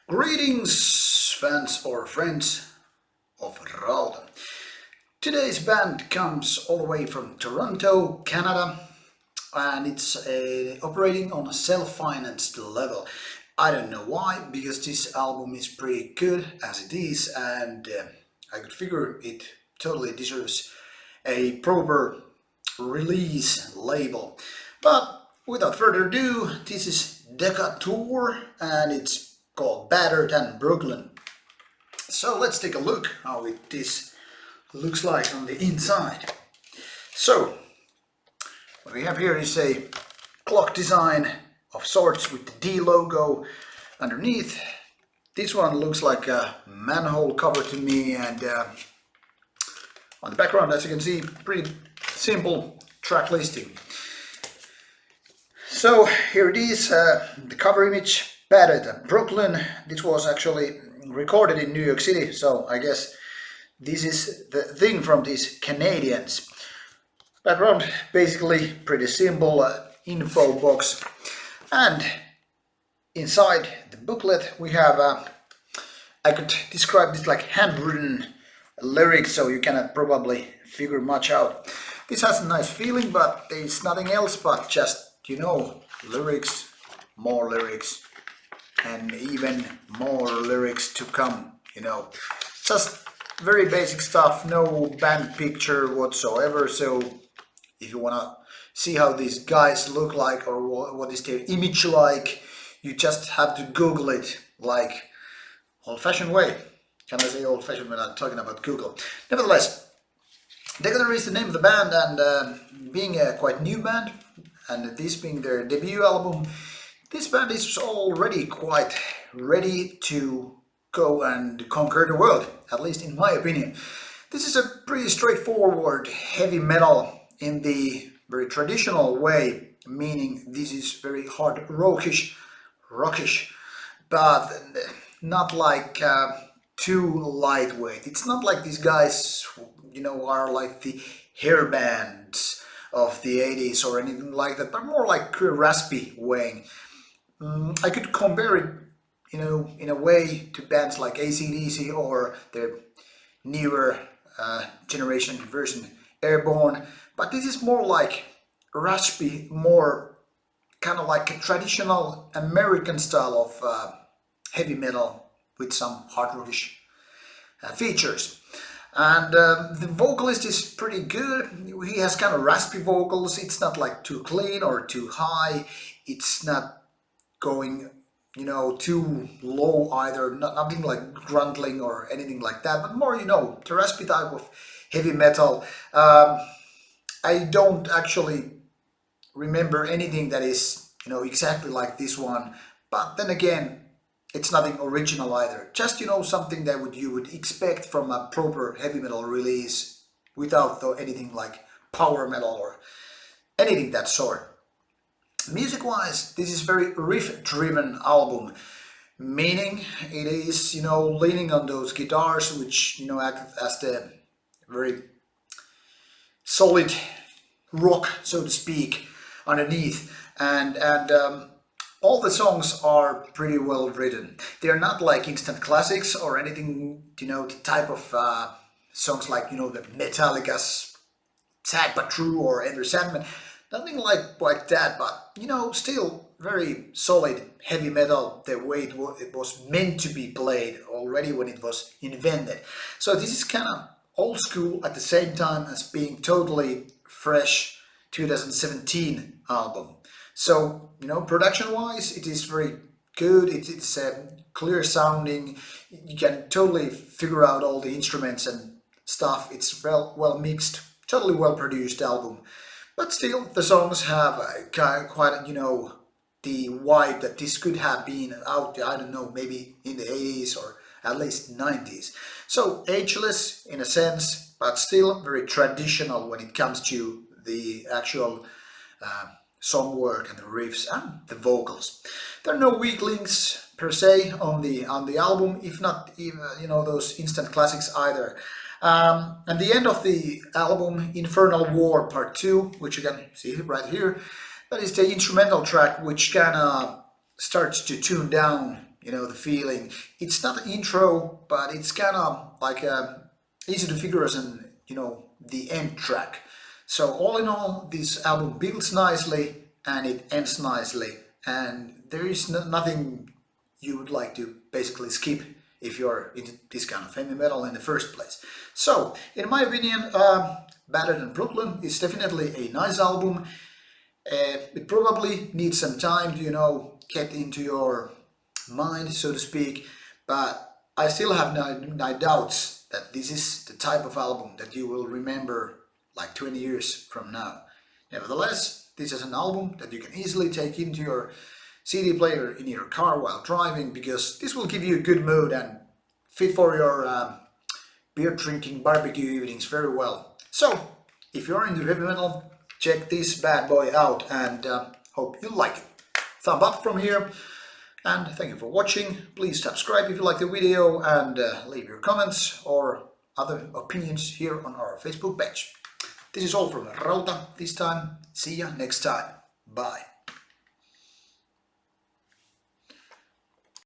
Greetings, fans or friends of Rauta. Today's band comes all the way from Toronto, Canada, and it's operating on a self-financed level. I don't know why, because this album is pretty good as it is, and I could figure it totally deserves a proper release label. But without further ado, this is Decatur, and it's called Better Than Brooklyn. So let's take a look how this looks like on the inside. So what we have here is a clock design of sorts with the D logo underneath. This one looks like a manhole cover to me, and on the background, as you can see, pretty simple track listing. So here it is, the cover image, Better Than Brooklyn. This was actually recorded in New York City, so I guess this is the thing from these Canadians. Background, basically pretty simple, info box. And inside the booklet we have, I could describe this like handwritten lyrics, so you cannot probably figure much out. This has a nice feeling, but there's nothing else but just, lyrics, more lyrics, and even more lyrics to come, Just very basic stuff, no band picture whatsoever, so if you want to see how these guys look like or what is their image like, you just have to Google it like old-fashioned way. Can I say old-fashioned when I'm talking about Google? Nevertheless, Decatur is the name of the band, and being a quite new band, and this being their debut album, this band is already quite ready to go and conquer the world, at least in my opinion. This is a pretty straightforward heavy metal in the very traditional way, meaning this is very hard-rockish, but not like too lightweight. It's not like these guys, are like the hair bands of the 80s or anything like that, but more like raspy way. I could compare it, in a way to bands like AC/DC or their newer generation version Airborne, but this is more like raspy, more kind of like a traditional American style of heavy metal with some hard-rockish features. And the vocalist is pretty good. He has kind of raspy vocals. It's not like too clean or too high. It's not going, too low either. Nothing like gruntling or anything like that, but more, the raspy type of heavy metal. I don't actually remember anything that is, exactly like this one. But then again, it's nothing original either. Just, something that you would expect from a proper heavy metal release without anything like power metal or anything that sort. Music-wise, this is very riff-driven album, meaning it is, leaning on those guitars, which, act as the very solid rock, so to speak, underneath, and all the songs are pretty well written. They're not like instant classics or anything, the type of songs like, the Metallica's Sad But True or Enter Sandman. Nothing like that, but, still very solid heavy metal, the way it was meant to be played already when it was invented. So this is kind of old school at the same time as being totally fresh 2017 album. So, production-wise, it is very good. It's clear sounding. You can totally figure out all the instruments and stuff. It's well mixed, totally well produced album. But still, the songs have quite, the vibe that this could have been out, I don't know, maybe in the 80s or at least 90s. So ageless in a sense, but still very traditional when it comes to the actual song work and the riffs and the vocals. There are no weak links per se on the album, if not even those instant classics either. And the end of the album, Infernal War Part 2, which you can see right here, that is the instrumental track, which kind of starts to tune down, you know, the feeling. It's not an intro, but it's kind of like easy to figure as an, you know, the end track. So all in all, this album builds nicely and it ends nicely, and there is nothing you would like to basically skip if you're into this kind of heavy metal in the first place. So, in my opinion, Better Than Brooklyn is definitely a nice album. It probably needs some time to, you know, get into your mind, so to speak, but I still have no doubts that this is the type of album that you will remember like 20 years from now. Nevertheless, this is an album that you can easily take into your CD player in your car while driving, because this will give you a good mood and fit for your beer drinking barbecue evenings very well. So, if you're into heavy metal, check this bad boy out, and hope you like it. Thumb up from here, and thank you for watching. Please subscribe if you like the video, and leave your comments or other opinions here on our Facebook page. This is all from Rauta this time. See ya next time. Bye.